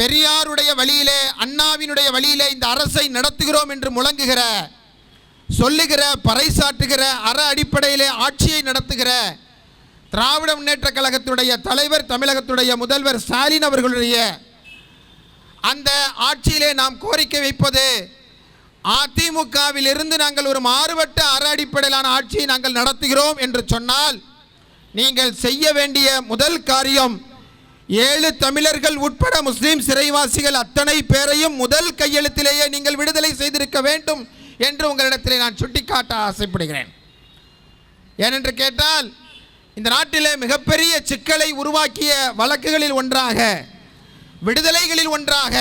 பெரியாருடைய வழியிலே, அண்ணாவினுடைய வழியிலே இந்த அரசை நடத்துகிறோம் என்று முழங்குகிற, சொல்லுகிற, பறைசாற்றுகிற, அற அடிப்படையிலே ஆட்சியை நடத்துகிற திராவிட முன்னேற்ற கழகத்துடைய தலைவர், தமிழகத்துடைய முதல்வர் ஸ்டாலின் அவர்களுடைய அந்த ஆட்சியிலே நாம் கோரிக்கை வைப்பது, அதிமுகவில் இருந்து நாங்கள் ஒரு மாறுபட்ட அற அடிப்படையிலான ஆட்சியை நாங்கள் நடத்துகிறோம் என்று சொன்னால், நீங்கள் செய்ய வேண்டிய முதல் காரியம் 7 தமிழர்கள் உட்பட முஸ்லீம் சிறைவாசிகள் அத்தனை பேரையும் முதல் கையெழுத்திலேயே நீங்கள் விடுதலை செய்திருக்க வேண்டும் என்று உங்களிடத்திலே நான் சுட்டிக்காட்ட ஆசைப்படுகிறேன். ஏனென்று கேட்டால், இந்த நாட்டிலே மிகப்பெரிய சிக்கலை உருவாக்கிய வழக்குகளில் ஒன்றாக, விடுதலைகளில் ஒன்றாக,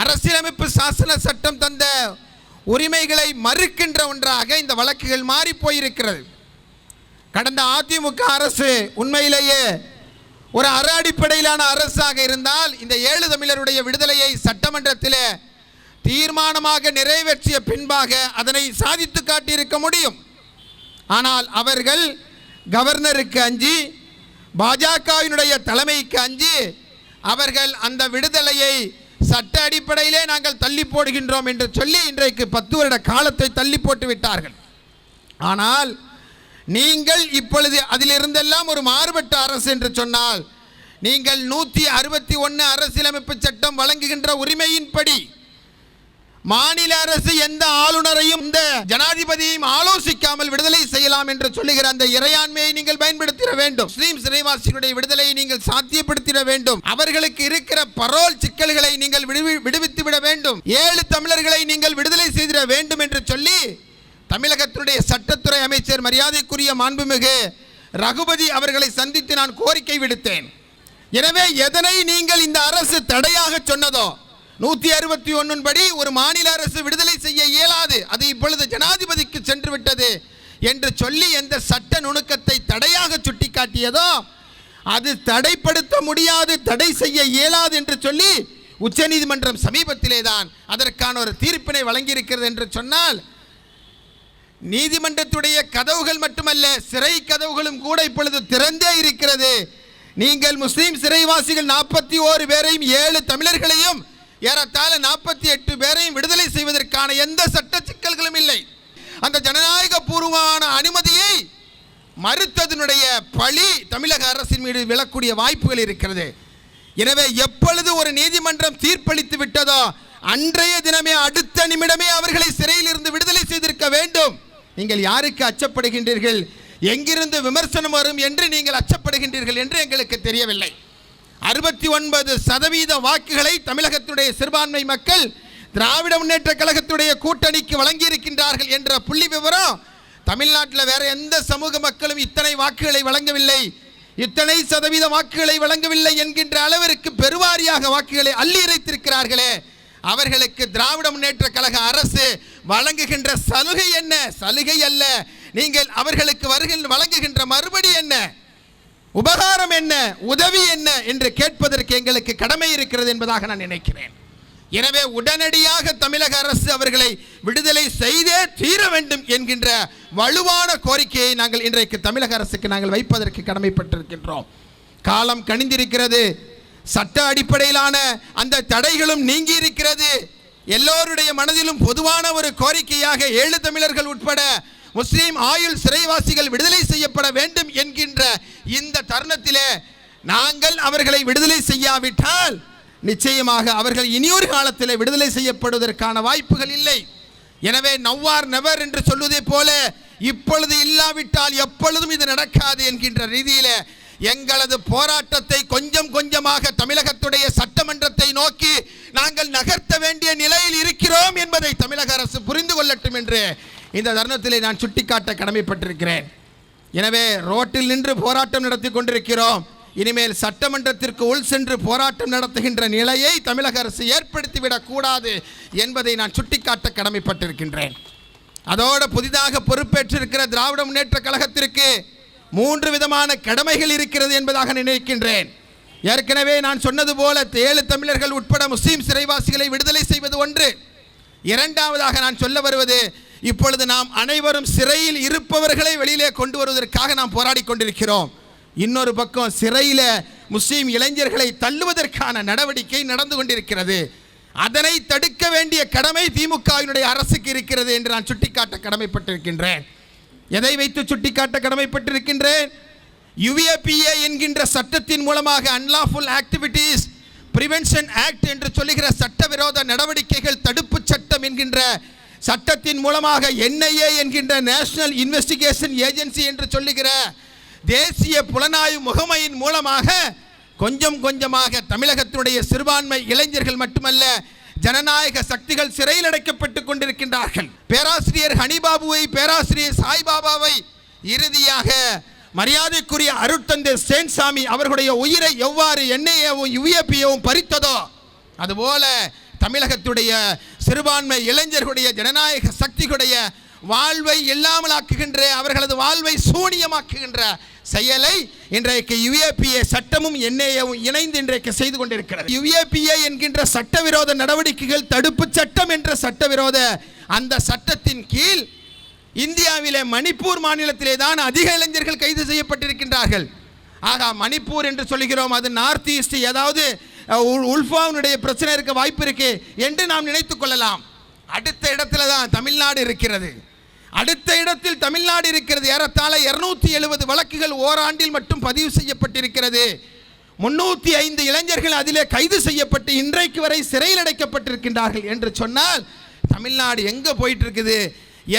அரசியலமைப்பு சாசன சட்டம் தந்த உரிமைகளை மறுக்கின்ற ஒன்றாக இந்த வழக்குகள் மாறி போயிருக்கிறது. கடந்த அதிமுக அரசு உண்மையிலேயே ஒரு அற அடிப்படையிலான அரசாக இருந்தால் இந்த 7 தமிழருடைய விடுதலையை சட்டமன்றத்தில் தீர்மானமாக நிறைவேற்றிய பின்பாக அதனை சாதித்து காட்டியிருக்க முடியும். ஆனால் அவர்கள் கவர்னருக்கு அஞ்சி, பாஜகவினுடைய தலைமைக்கு அஞ்சி, அவர்கள் அந்த விடுதலையை சட்ட அடிப்படையிலே நாங்கள் தள்ளி போடுகின்றோம் என்று சொல்லி இன்றைக்கு 10 வருட காலத்தை தள்ளி போட்டு விட்டார்கள். ஆனால் நீங்கள் இப்பொழுது அதிலிருந்தெல்லாம் ஒரு மாறுபட்ட அரசு என்று சொன்னால், நீங்கள் 161 அரசியலமைப்பு சட்டம் வழங்குகின்ற உரிமையின்படி மாநில அரசு எந்த ஆளுநரையும் இந்த ஜனாதிபதியையும் ஆலோசிக்காமல் விடுதலை செய்யலாம் என்று சொல்லுகிற அந்த இறையாண்மையை நீங்கள் பயன்படுத்திட வேண்டும். முஸ்லீம் சிறைவாசிகளுடைய விடுதலையை நீங்கள் சாத்தியப்படுத்திட வேண்டும். அவர்களுக்கு இருக்கிற பரோல் சிக்கல்களை நீங்கள் விடுவித்து விட வேண்டும். 7 தமிழர்களை நீங்கள் விடுதலை செய்திட வேண்டும் என்று சொல்லி தமிழகத்தினுடைய சட்டத்துறை அமைச்சர் மரியாதைக்குரிய மாண்புமிகு ரகுபதி அவர்களை சந்தித்து நான் கோரிக்கை விடுத்தேன். எனவே எதனை நீங்கள் இந்த அரசு தடையாக சொன்னதோ, 161 படி ஒரு மாநில அரசு விடுதலை செய்ய இயலாது, அது இப்பொழுது ஜனாதிபதிக்கு சென்று விட்டது என்று சொல்லி எந்த சட்ட நுணுக்கத்தை தடையாக சுட்டிக்காட்டியதோ, அது தடைப்படுத்த முடியாது, தடை செய்ய இயலாது என்று சொல்லி உச்சநீதிமன்றம் சமீபத்திலே தான் அதற்கான ஒரு தீர்ப்பினை வழங்கியிருக்கிறது என்று சொன்னால், நீதிமன்றத்துடைய கதவுகள் மட்டுமல்ல, சிறை கதவுகளும் கூட இப்பொழுது திறந்தே இருக்கிறது. நீங்கள் முஸ்லீம் சிறைவாசிகள் 41 பேரையும் 7 தமிழர்களையும் ஏறத்தாழ 48 பேரையும் விடுதலை செய்வதற்கான எந்த சட்ட சிக்கல்களும் இல்லை. அந்த ஜனநாயக பூர்வமான அனுமதியை மறுத்ததனுடைய பழி தமிழக அரசின் மீது விழக்கூடிய வாய்ப்புகள் இருக்கிறது. எனவே எப்பொழுது ஒரு நீதிமன்றம் தீர்ப்பளித்து விட்டதோ அன்றைய தினமே, அடுத்த நிமிடமே அவர்களை சிறையில் இருந்து விடுதலை செய்திருக்க வேண்டும். நீங்கள் யாருக்கு அச்சப்படுகின்றீர்கள், எங்கிருந்து விமர்சனம் வரும் என்று நீங்கள் அச்சப்படுகின்றீர்கள் என்று எங்களுக்கு தெரியவில்லை. 69% வாக்குகளை தமிழகத்துடைய சிறுபான்மை மக்கள் திராவிட முன்னேற்ற கழகத்துடைய கூட்டணிக்கு வழங்கியிருக்கின்றார்கள் என்ற புள்ளி விவரம் தமிழ்நாட்டில் வேற எந்த சமூக மக்களும் இத்தனை வாக்குகளை வழங்கவில்லை, இத்தனை சதவீத வாக்குகளை வழங்கவில்லை என்கின்ற அளவிற்கு பெருவாரியாக வாக்குகளை அள்ளி இறைத்திருக்கிறார்களே, அவர்களுக்கு திராவிட முன்னேற்ற கழக அரசு வழங்குகின்ற சலுகை என்ன? சலுகை அல்ல, நீங்கள் அவர்களுக்கு வழங்குகின்ற மறுபடி என்ன, உபகாரம் என்ன, உதவி என்ன என்று கேட்பதற்கு எங்களுக்கு கடமை இருக்கிறது என்பதாக நான் நினைக்கிறேன். எனவே உடனடியாக தமிழக அரசு அவர்களை விடுதலை செய்தே தீர வேண்டும் என்கின்ற வலுவான கோரிக்கையை நாங்கள் இன்றைக்கு தமிழக அரசுக்கு நாங்கள் வைப்பதற்கு கடமைப்பட்டிருக்கின்றோம். காலம் கனிந்திருக்கிறது, சட்ட அடிப்படையிலான அந்த தடைகளும் நீங்கி இருக்கிறது. எல்லோருடைய மனதிலும் பொதுவான ஒரு கோரிக்கையாக 7 தமிழர்கள் உட்பட முஸ்லீம் ஆயுள் சிறைவாசிகள் விடுதலை செய்யப்பட வேண்டும் என்கின்ற இந்த தருணத்திலே நாங்கள் அவர்களை விடுதலை செய்யாவிட்டால் நிச்சயமாக அவர்கள் இனியொரு காலத்தில் விடுதலை செய்யப்படுவதற்கான வாய்ப்புகள் இல்லை. எனவே நவ்வார் நெவர் என்று சொல்வதை போல இப்பொழுது இல்லாவிட்டால் எப்பொழுதும் இது நடக்காது என்கின்ற ரீதியில் எங்களது போராட்டத்தை கொஞ்சம் கொஞ்சமாக தமிழகத்துடைய சட்டமன்றத்தை நோக்கி நாங்கள் நகர்த்த வேண்டிய நிலையில் இருக்கிறோம் என்பதை தமிழக அரசு புரிந்து கொள்ளட்டும் என்று இந்த தருணத்திலே நான் சுட்டிக்காட்ட கடமைப்பட்டிருக்கிறேன். எனவே ரோட்டில் நின்று போராட்டம் நடத்தி கொண்டிருக்கிறோம். இனிமேல் சட்டமன்றத்திற்கு உள் சென்று போராட்டம் நடத்துகின்ற நிலையை தமிழக அரசு ஏற்படுத்திவிடக் கூடாது என்பதை நான் சுட்டிக்காட்ட கடமைப்பட்டிருக்கின்றேன். அதோடு புதிதாக பொறுப்பேற்றிருக்கிற திராவிட முன்னேற்ற கழகத்திற்கு 3 விதமான கடமைகள் இருக்கிறது என்பதாக நினைக்கின்றேன். ஏற்கனவே நான் சொன்னது போல 7 தமிழர்கள் உட்பட முஸ்லீம் சிறைவாசிகளை விடுதலை செய்வது ஒன்று. இரண்டாவதாக நான் சொல்ல வருவது, இப்பொழுது நாம் அனைவரும் சிறையில் இருப்பவர்களை வெளியிலே கொண்டு வருவதற்காக நாம் போராடி கொண்டிருக்கிறோம். இன்னொரு பக்கம் சிறையில் முஸ்லீம் இளைஞர்களை தள்ளுவதற்கான நடவடிக்கை நடந்து கொண்டிருக்கிறது. அதனை தடுக்க வேண்டிய கடமை திமுகவினுடைய அரசுக்கு இருக்கிறது என்று நான் சுட்டிக்காட்ட கடமைப்பட்டிருக்கின்றேன். எதை வைத்து சுட்டிக்காட்ட கடமைப்பட்டிருக்கின்றேன்? UAPA என்கின்ற சட்டத்தின் மூலமாக அன்லாஃபுல் ஆக்டிவிட்டீஸ் பிரிவென்ஷன் ஆக்ட் என்று சொல்லுகிற சட்டவிரோத நடவடிக்கைகள் தடுப்பு சட்டம் என்கின்ற சட்டத்தின் மூலமாக NIA என்கின்ற நேஷனல் இன்வெஸ்டிகேஷன் ஏஜென்சி என்று சொல்லுகிற தேசிய புலனாய்வு முகமையின் மூலமாக கொஞ்சம் கொஞ்சமாக தமிழகத்தினுடைய சிறுபான்மை இளைஞர்கள் மட்டுமல்ல, ஜனநாயக சக்திகள் சிறையில் அடைக்கப்பட்டு கொண்டிருக்கின்றார்கள். பேராசிரியர் ஹனிபாபுவை, பேராசிரியர் சாய்பாபாவை, இறுதியாக மரியாதைக்குரிய அருட்தந்தை சேன்சாமி அவர்களுடைய உயிரை எவ்வாறு NIAவும் UAPAவும் பறித்ததோ அதுபோல தமிழகத்துடைய சிறுபான்மை இளைஞர்களுடைய ஜனநாயக சக்திகளுடைய வாழ்வை இல்லாமலாக்குகின்ற, அவர்களது வாழ்வை சூனியமாக்குகின்ற செயலை இன்றைக்கு UAPA சட்டமும் NIAவும் இணைந்து இன்றைக்கு செய்து கொண்டிருக்கிறது. UAPA என்கின்ற சட்டவிரோத நடவடிக்கைகள் தடுப்பு சட்டம் என்ற சட்டவிரோத அந்த சட்டத்தின் கீழ் இந்தியாவிலே மணிப்பூர் மாநிலத்திலே தான் அதிக இளைஞர்கள் கைது செய்யப்பட்டிருக்கின்றார்கள். ஆக மணிப்பூர் என்று சொல்கிறோம், அது நார்த் ஈஸ்ட், ஏதாவது உல்ஃபாவுடைய பிரச்சனை இருக்க வாய்ப்பு இருக்கு என்று நாம் நினைத்துக் கொள்ளலாம். அடுத்த இடத்துல தான் தமிழ்நாடு இருக்கிறது. அடுத்த இடத்தில் தமிழ்நாடு இருக்கிறது. ஏறத்தாழ 270 வழக்குகள் ஓராண்டில் மட்டும் பதிவு செய்யப்பட்டிருக்கிறது. 305 இளைஞர்கள் அதிலே கைது செய்யப்பட்டு இன்றைக்கு வரை சிறையில் அடைக்கப்பட்டிருக்கின்றார்கள் என்று சொன்னால் தமிழ்நாடு எங்கே போயிட்டு இருக்குது?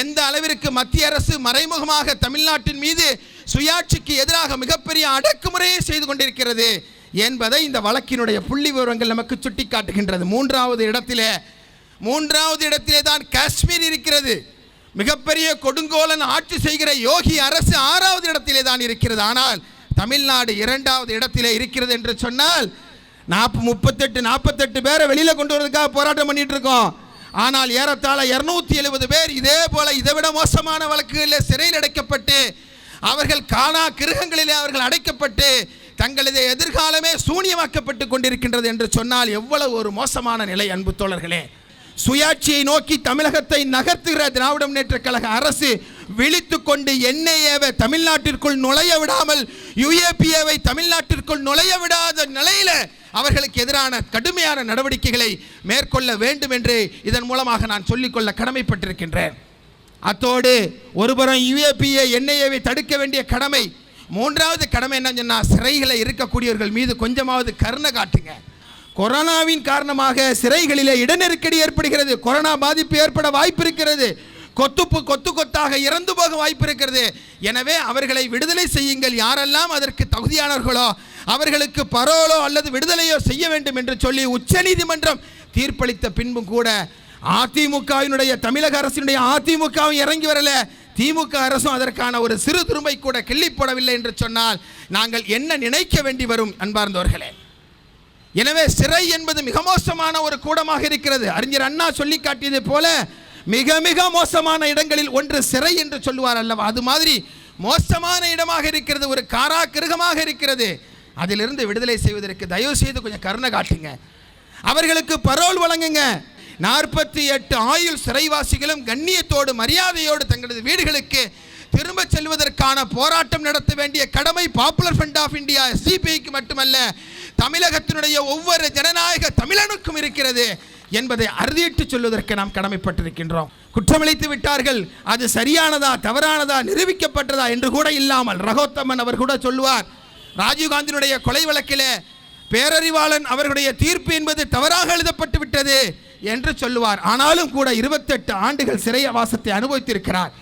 எந்த அளவிற்கு மத்திய அரசு மறைமுகமாக தமிழ்நாட்டின் மீது சுயாட்சிக்கு எதிராக மிகப்பெரிய அடக்குமுறையை செய்து கொண்டிருக்கிறது என்பதை இந்த வழக்கினுடைய புள்ளி விவரங்கள் நமக்கு சுட்டிக்காட்டுகின்றது. மூன்றாவது இடத்திலே தான் காஷ்மீர் இருக்கிறது. மிகப்பெரிய கொடுங்கோலன் ஆட்சி செய்கிற யோகி அரசு 6வது இடத்திலே தான் இருக்கிறது. ஆனால் தமிழ்நாடு 2வது இடத்திலே இருக்கிறது என்று சொன்னால் 38 பேரை வெளியில் கொண்டு வரதுக்காக போராட்டம் பண்ணிட்டு இருக்கோம். ஆனால் ஏறத்தாழ 270 பேர் இதே போல இதைவிட மோசமான வழக்குகளில் சிறையில் அடைக்கப்பட்டு அவர்கள் காணா கிருகங்களிலே அவர்கள் அடைக்கப்பட்டு தங்களது எதிர்காலமே சூனியமாக்கப்பட்டு கொண்டிருக்கின்றது என்று சொன்னால் எவ்வளவு ஒரு மோசமான நிலை அன்பு தோழர்களே. சுயாட்சியை நோக்கி தமிழகத்தை நகர்த்துகிற திராவிட முன்னேற்றக் கழக அரசு விழித்துக் கொண்டு NIAவை தமிழ்நாட்டிற்குள் நுழைய விடாமல் UAPAவை தமிழ்நாட்டிற்குள் நுழைய விடாத நிலையில் அவர்களுக்கு எதிரான கடுமையான நடவடிக்கைகளை மேற்கொள்ள வேண்டும் என்று இதன் மூலமாக நான் சொல்லிக்கொள்ள கடமைப்பட்டிருக்கின்றேன். அத்தோடு ஒருபுறம் UAPA NIAவை தடுக்க வேண்டிய கடமை, மூன்றாவது கடமை என்னன்னு சொன்னால் சிறைகளை இருக்கக்கூடியவர்கள் மீது கொஞ்சமாவது கருணை காட்டுங்க. கொரோனாவின் காரணமாக சிறைகளிலே இட நெருக்கடி ஏற்படுகிறது. கொரோனா பாதிப்பு ஏற்பட வாய்ப்பு இருக்கிறது. கொத்தாக இறந்து போக வாய்ப்பு இருக்கிறது. எனவே அவர்களை விடுதலை செய்யுங்கள். யாரெல்லாம் அதற்கு தகுதியானவர்களோ அவர்களுக்கு பரோலோ அல்லது விடுதலையோ செய்ய வேண்டும் என்று சொல்லி உச்சநீதிமன்றம் தீர்ப்பளித்த பின்பும் கூட அதிமுகவினுடைய தமிழக அரசினுடைய அதிமுகவும் இறங்கி வரல, திமுக அரசும் அதற்கான ஒரு சிறு துரும்பை கூட கிள்ளி போடவில்லை என்று சொன்னால் நாங்கள் என்ன நினைக்க வேண்டி வரும் அன்பார்ந்தவர்களே. எனவே சிறை என்பது மிக மோசமான ஒரு கூடமாக இருக்கிறது. அறிஞர் அண்ணா சொல்லி காட்டியது போல மிக மிக மோசமான இடங்களில் ஒன்று சிறை என்று சொல்லுவார் அல்லவா, அது மாதிரி மோசமான இடமாக இருக்கிறது, ஒரு காரா கிருகமாக இருக்கிறது. அதிலிருந்து விடுதலை செய்வதற்கு தயவு செய்து கொஞ்சம் கருணை காட்டுங்க. அவர்களுக்கு பரோல் வழங்குங்க. 48 ஆயுள் சிறைவாசிகளும் கண்ணியத்தோடு மரியாதையோடு தங்களது வீடுகளுக்கு திரும்ப செல்வதற்கான போராட்டம் நடத்த வேண்டிய கடமை பாப்புலர் ஃப்ரண்ட் ஆஃப் இந்தியா SDPIக்கு மட்டுமல்ல, தமிழகத்தினுடைய ஒவ்வொரு ஜனநாயக தமிழனுக்கும் இருக்கிறது என்பதை அறுதியிட்டு சொல்வதற்கு நாம் கடமைப்பட்டிருக்கின்றோம். குற்றமளித்து விட்டார்கள், அது சரியானதா தவறானதா நிரூபிக்கப்பட்டதா என்று கூட இல்லாமல் ரகோத்தமன் அவர் கூட சொல்லுவார், ராஜீவ்காந்தியினுடைய கொலை வழக்கிலே பேரறிவாளன் அவர்களுடைய தீர்ப்பு என்பது தவறாக எழுதப்பட்டு விட்டது என்று சொல்லுவார். ஆனாலும் கூட 28 ஆண்டுகள் சிறைவாசத்தை அனுபவித்திருக்கிறார்.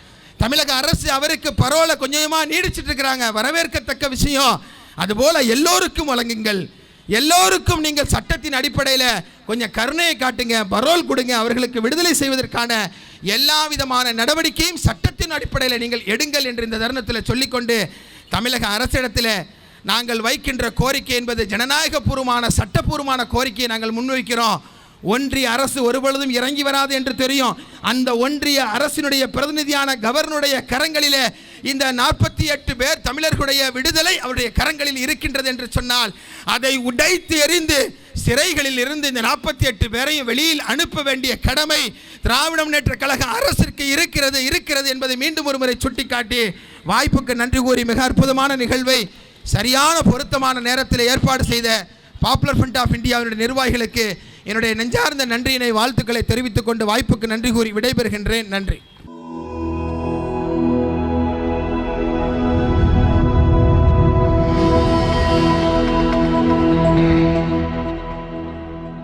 தமிழக அரசு அவருக்கு பரோலை கொஞ்சமாக நீடிச்சிட்டு இருக்கிறாங்க, வரவேற்கத்தக்க விஷயம். அதுபோல எல்லோருக்கும் வழங்குங்கள், எல்லோருக்கும் நீங்கள் சட்டத்தின் அடிப்படையில் கொஞ்சம் கருணையை காட்டுங்க, பரோல் கொடுங்க. அவர்களுக்கு விடுதலை செய்வதற்கான எல்லா விதமான நடவடிக்கையும் சட்டத்தின் அடிப்படையில் நீங்கள் எடுங்கள் என்று இந்த தருணத்தில் சொல்லிக்கொண்டு, தமிழக அரசிடத்தில் நாங்கள் வைக்கின்ற கோரிக்கை என்பது ஜனநாயகபூர்வமான சட்டப்பூர்வமான கோரிக்கையை நாங்கள் முன்வைக்கிறோம். ஒன்றிய அரசு ஒருபொழுதும் இறங்கி வராது என்று தெரியும். அந்த ஒன்றிய அரசினுடைய பிரதிநிதியான கவர்னருடைய கரங்களிலே இந்த 48 பேர் தமிழர்களுடைய விடுதலை அவருடைய கரங்களில் இருக்கின்றது என்று சொன்னால் அதை உடைத்து எறிந்து சிறைகளில் இருந்து இந்த 48 பேரையும் வெளியில் அனுப்ப வேண்டிய கடமை திராவிட முன்னேற்றக் கழக அரசிற்கு இருக்கிறது என்பதை மீண்டும் ஒரு முறை சுட்டிக்காட்டி வாய்ப்புக்கு நன்றி கூறி மிக அற்புதமான நிகழ்வை சரியான பொருத்தமான நேரத்தில் ஏற்பாடு செய்த பாப்புலர் ஃப்ரண்ட் ஆஃப் இந்தியாவினுடைய நிர்வாகிகளுக்கு என்னுடைய நெஞ்சார்ந்த நன்றியினை வாழ்த்துக்களை தெரிவித்துக் கொண்டு வாய்ப்புக்கு நன்றி கூறி விடைபெறுகின்றேன். நன்றி.